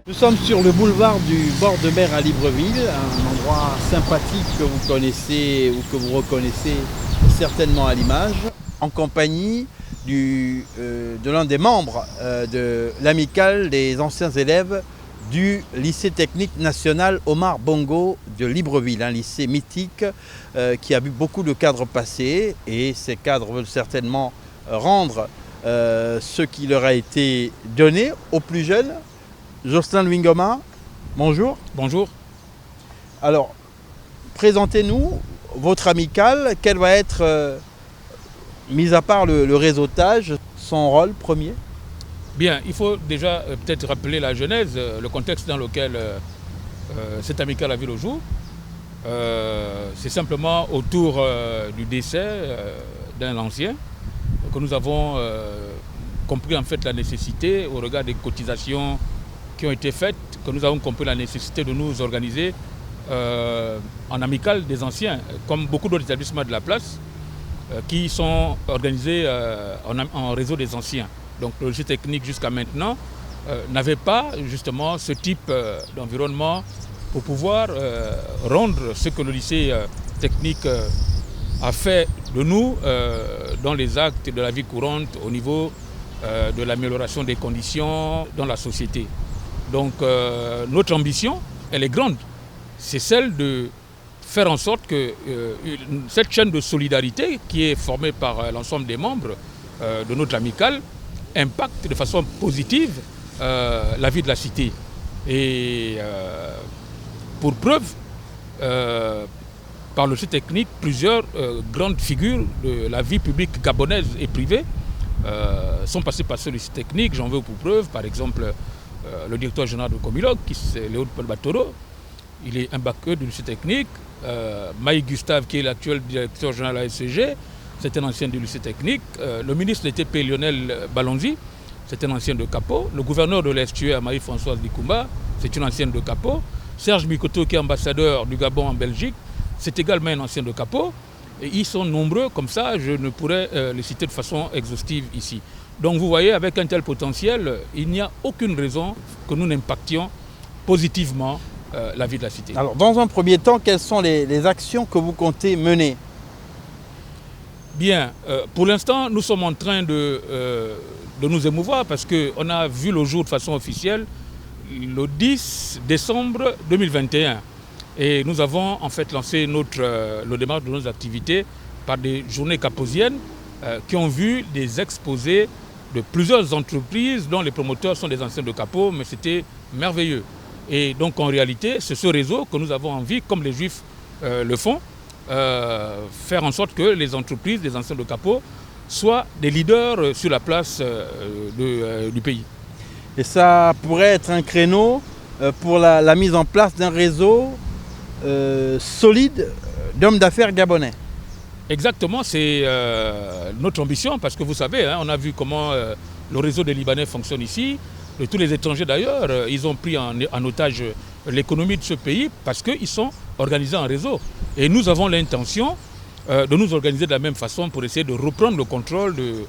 Nous sommes sur le boulevard du bord de mer à Libreville, un endroit sympathique que vous connaissez ou que vous reconnaissez certainement à l'image, en compagnie de l'un des membres de l'amicale des anciens élèves du lycée technique national Omar Bongo de Libreville, un lycée mythique qui a vu beaucoup de cadres passer, et ces cadres veulent certainement rendre ce qui leur a été donné aux plus jeunes. Jocelyn Lwingoma, bonjour. Bonjour. Alors, présentez-nous votre amicale. Quel va être, mis à part le réseautage, son rôle premier? Bien, il faut déjà peut-être rappeler la genèse, le contexte dans lequel cette amicale a vu le jour. C'est simplement autour du décès d'un ancien que nous avons compris en fait la nécessité, au regard des cotisations qui ont été faites, que nous avons compris la nécessité de nous organiser en amicale des anciens, comme beaucoup d'autres établissements de la place qui sont organisés en réseau des anciens. Donc le lycée technique jusqu'à maintenant n'avait pas justement ce type d'environnement pour pouvoir rendre ce que le lycée technique a fait de nous dans les actes de la vie courante au niveau de l'amélioration des conditions dans la société. Donc notre ambition, elle est grande. C'est celle de faire en sorte que cette chaîne de solidarité qui est formée par l'ensemble des membres de notre amicale impacte de façon positive la vie de la cité. Et pour preuve, par le lycée technique, plusieurs grandes figures de la vie publique gabonaise et privée sont passées par ce lycée technique. J'en veux pour preuve, par exemple, le directeur général de Comilog, qui c'est Léo Paul Batoro, il est un bac-E du lycée technique. Maï Gustave, qui est l'actuel directeur général de la SCG, c'est un ancien du lycée technique. Le ministre de l'ETP, Lionel Balonzi, c'est un ancien de Capo. Le gouverneur de l'Estuaire, Marie-Françoise Dikoumba, c'est une ancienne de Capo. Serge Mikoto, qui est ambassadeur du Gabon en Belgique, c'est également un ancien de Capo. Et ils sont nombreux, comme ça, je ne pourrais les citer de façon exhaustive ici. Donc vous voyez, avec un tel potentiel, il n'y a aucune raison que nous n'impactions positivement la vie de la cité. Alors, dans un premier temps, quelles sont les actions que vous comptez mener? Bien, pour l'instant, nous sommes en train de nous émouvoir parce qu'on a vu le jour de façon officielle le 10 décembre 2021. Et nous avons en fait lancé le démarrage de nos activités par des journées caposiennes qui ont vu des exposés de plusieurs entreprises dont les promoteurs sont des anciens de Capo, mais c'était merveilleux. Et donc en réalité, c'est ce réseau que nous avons envie, comme les Juifs le font, faire en sorte que les entreprises des anciens de Capo soient des leaders sur la place du pays. Et ça pourrait être un créneau pour la mise en place d'un réseau solide d'hommes d'affaires gabonais. Exactement, c'est notre ambition, parce que vous savez, on a vu comment le réseau des Libanais fonctionne ici. Et tous les étrangers d'ailleurs, ils ont pris en otage l'économie de ce pays parce qu'ils sont organisés en réseau. Et nous avons l'intention de nous organiser de la même façon pour essayer de reprendre le contrôle de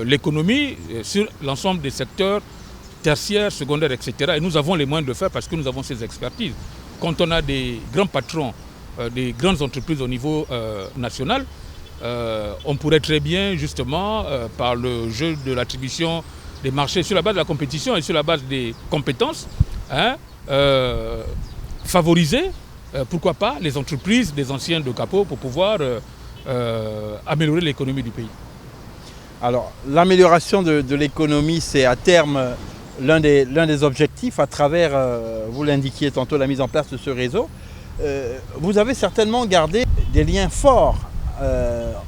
l'économie sur l'ensemble des secteurs tertiaires, secondaires, etc. Et nous avons les moyens de le faire parce que nous avons ces expertises. Quand on a des grands patrons, des grandes entreprises au niveau national, on pourrait très bien, justement, par le jeu de l'attribution des marchés sur la base de la compétition et sur la base des compétences, favoriser, pourquoi pas, les entreprises des anciens de Capo pour pouvoir améliorer l'économie du pays. Alors, l'amélioration de l'économie, c'est à terme l'un des objectifs à travers, vous l'indiquiez tantôt, la mise en place de ce réseau. Vous avez certainement gardé des liens forts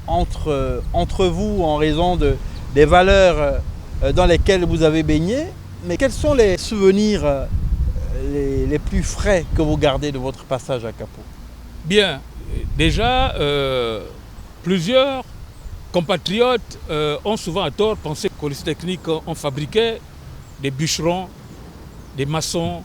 entre vous en raison des valeurs dans lesquelles vous avez baigné. Mais quels sont les souvenirs les plus frais que vous gardez de votre passage à Capo? Bien, déjà, plusieurs compatriotes ont souvent à tort pensé qu'au lycée technique, on fabriquait des bûcherons, des maçons,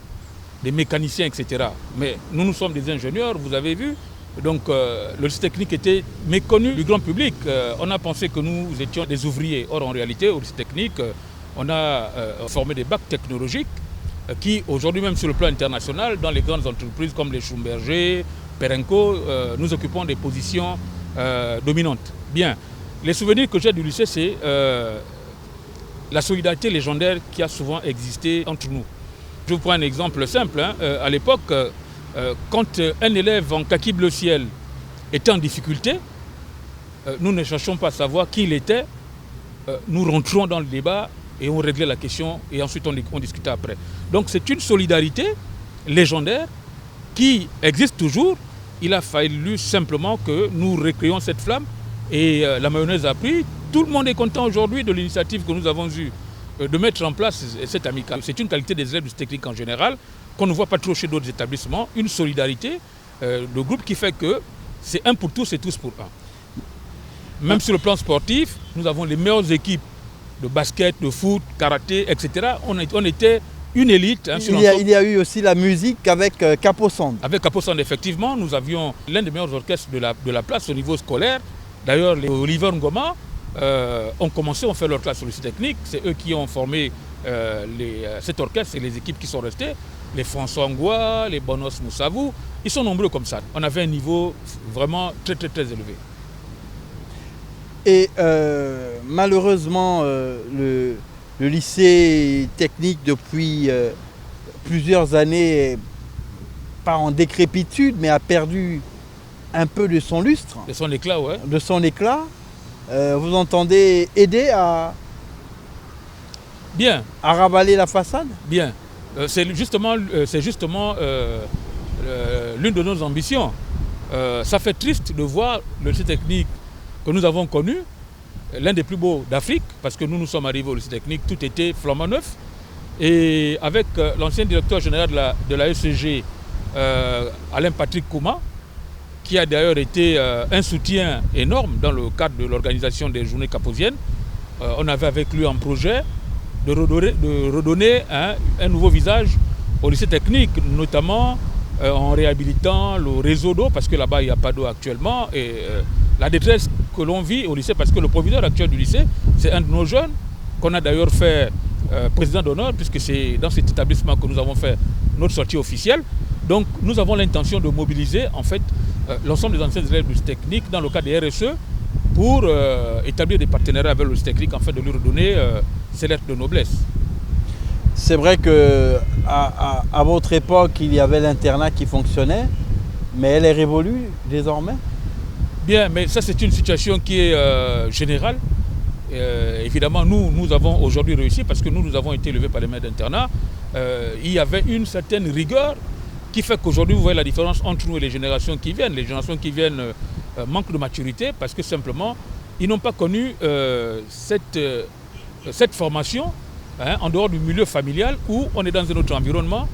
des mécaniciens, etc. Mais nous sommes des ingénieurs, vous avez vu. Donc le lycée technique était méconnu du grand public. On a pensé que nous étions des ouvriers. Or en réalité, au lycée technique, on a formé des bacs technologiques qui aujourd'hui même sur le plan international, dans les grandes entreprises comme les Schlumberger, Perenco, nous occupons des positions dominantes. Bien, les souvenirs que j'ai du lycée, c'est la solidarité légendaire qui a souvent existé entre nous. Je vous prends un exemple simple. À l'époque, quand un élève en kaki bleu ciel était en difficulté, nous ne cherchions pas à savoir qui il était, nous rentrions dans le débat et on réglait la question et ensuite on discutait après. Donc c'est une solidarité légendaire qui existe toujours. Il a fallu simplement que nous recréions cette flamme et la mayonnaise a pris. Tout le monde est content aujourd'hui de l'initiative que nous avons eue de mettre en place cette amicale. C'est une qualité des élèves du technique en général qu'on ne voit pas trop chez d'autres établissements, une solidarité de groupe qui fait que c'est un pour tous et tous pour un. Même sur le plan sportif, nous avons les meilleures équipes de basket, de foot, karaté, etc. On était une élite. Il y a eu aussi la musique avec Capo Sound. Avec Capo Sound, effectivement, nous avions l'un des meilleurs orchestres de la place au niveau scolaire. D'ailleurs, les Oliver Ngoma ont fait leur classe sur le lycée technique. C'est eux qui ont formé cet orchestre et les équipes qui sont restées. Les François Ngoua, les Bonos Moussavou, ils sont nombreux comme ça. On avait un niveau vraiment très très très élevé. Et malheureusement, le lycée technique depuis plusieurs années, pas en décrépitude, mais a perdu un peu de son lustre. De son éclat, ouais. De son éclat. Vous entendez aider à ravaler la façade? Bien. C'est justement l'une de nos ambitions. Ça fait triste de voir le lycée technique que nous avons connu, l'un des plus beaux d'Afrique, parce que nous sommes arrivés au lycée technique, tout était flambant neuf. Et avec l'ancien directeur général de la ECG, Alain Patrick Kouma, qui a d'ailleurs été un soutien énorme dans le cadre de l'organisation des journées caposiennes, on avait avec lui un projet de redonner un nouveau visage au lycée technique, notamment en réhabilitant le réseau d'eau, parce que là-bas il n'y a pas d'eau actuellement, et la détresse que l'on vit au lycée, parce que le proviseur actuel du lycée, c'est un de nos jeunes, qu'on a d'ailleurs fait président d'honneur, puisque c'est dans cet établissement que nous avons fait notre sortie officielle. Donc nous avons l'intention de mobiliser en fait l'ensemble des anciens élèves du lycée technique dans le cadre des RSE pour établir des partenariats avec le lycée technique afin de lui redonner ses lettres de noblesse. C'est vrai qu'à votre époque, il y avait l'internat qui fonctionnait, mais elle est révolue désormais? Bien, mais ça c'est une situation qui est générale. Évidemment, nous avons aujourd'hui réussi parce que nous avons été élevés par les maîtres d'internat. Il y avait une certaine rigueur qui fait qu'aujourd'hui, vous voyez la différence entre nous et les générations qui viennent. Les générations qui viennent manquent de maturité parce que simplement, ils n'ont pas connu cette formation en dehors du milieu familial où on est dans un autre environnement.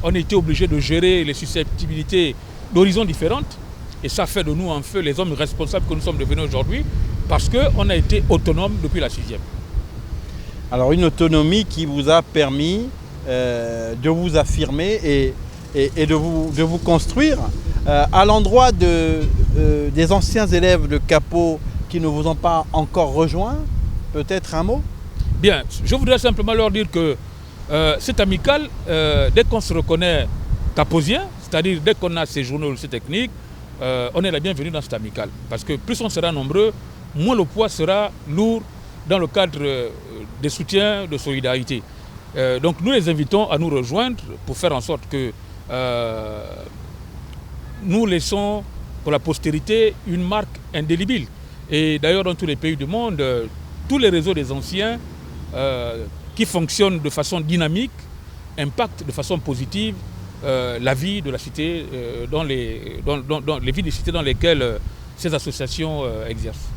On a été obligé de gérer les susceptibilités d'horizons différentes. Et ça fait de nous en fait les hommes responsables que nous sommes devenus aujourd'hui parce qu'on a été autonome depuis la 6e. Alors une autonomie qui vous a permis de vous affirmer et de vous construire. À l'endroit des anciens élèves de Capo qui ne vous ont pas encore rejoint, peut-être un mot? Bien, je voudrais simplement leur dire que cette amicale, dès qu'on se reconnaît caposien, c'est-à-dire dès qu'on a séjourné au lycée technique, on est la bienvenue dans cette amicale. Parce que plus on sera nombreux, moins le poids sera lourd dans le cadre des soutiens de solidarité. Donc nous les invitons à nous rejoindre pour faire en sorte que nous laissons pour la postérité une marque indélébile. Et d'ailleurs dans tous les pays du monde, tous les réseaux des anciens qui fonctionnent de façon dynamique impactent de façon positive la vie de la cité, dans les villes des cités dans lesquelles ces associations exercent.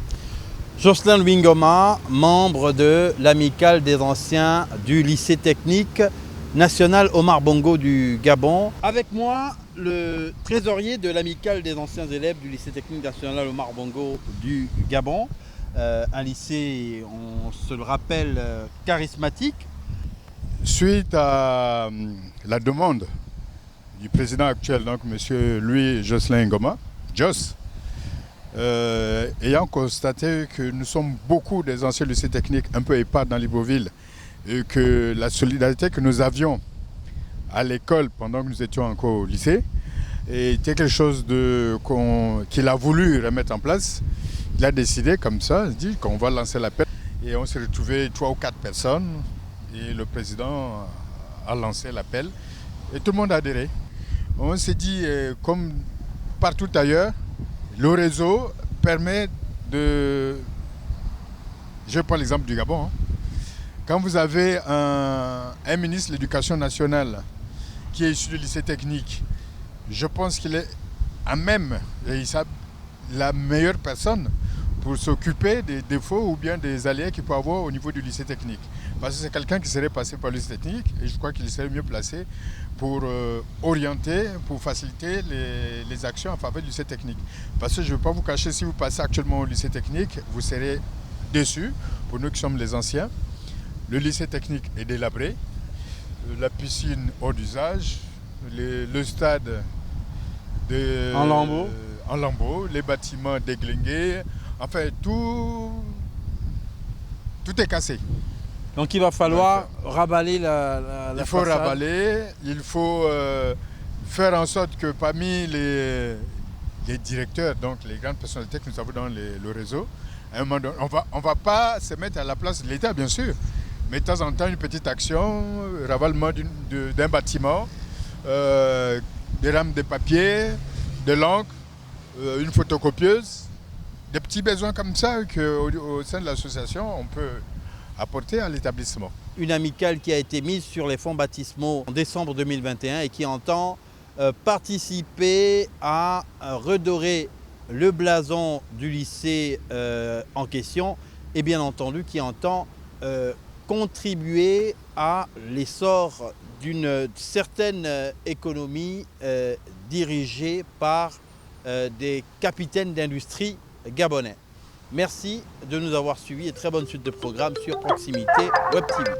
Jocelyn Wingoma, membre de l'amicale des anciens du lycée technique national Omar Bongo du Gabon. Avec moi, le trésorier de l'amicale des anciens élèves du lycée technique national Omar Bongo du Gabon. Un lycée, on se le rappelle, charismatique. Suite à la demande du président actuel, donc M. Louis Jocelyn Ngoma, Jos, ayant constaté que nous sommes beaucoup des anciens lycées techniques un peu épars dans Libreville et que la solidarité que nous avions à l'école pendant que nous étions encore au lycée était quelque chose qu'il a voulu remettre en place. Il a décidé comme ça, il dit qu'on va lancer l'appel et on s'est retrouvés 3 ou 4 personnes et le président a lancé l'appel et tout le monde a adhéré. On s'est dit, comme partout ailleurs, le réseau permet de... Je prends l'exemple du Gabon. Quand vous avez un ministre de l'Éducation nationale qui est issu du lycée technique, je pense qu'il est à même, et la meilleure personne pour s'occuper des défauts ou bien des aléas qu'il peut avoir au niveau du lycée technique. Parce que c'est quelqu'un qui serait passé par le lycée technique et je crois qu'il serait mieux placé pour orienter, pour faciliter les actions en faveur du lycée technique. Parce que je ne vais pas vous cacher, si vous passez actuellement au lycée technique, vous serez déçus, pour nous qui sommes les anciens. Le lycée technique est délabré, la piscine hors d'usage, le stade en lambeaux, les bâtiments déglingués, enfin tout est cassé. Donc il va falloir raballer la il faut façade. Raballer, il faut faire en sorte que parmi les directeurs, donc les grandes personnalités que nous avons dans le réseau, à un moment donné, on va pas se mettre à la place de l'État, bien sûr, mais de temps en temps, une petite action, ravalement d'un bâtiment, des rames de papier, de l'encre, une photocopieuse, des petits besoins comme ça qu'au sein de l'association, on peut apporter à l'établissement. Une amicale qui a été mise sur les fonds baptismaux en décembre 2021 et qui entend participer à redorer le blason du lycée en question et bien entendu qui entend contribuer à l'essor d'une certaine économie dirigée par des capitaines d'industrie gabonais. Merci de nous avoir suivis et très bonne suite de programme sur Proximité Web TV.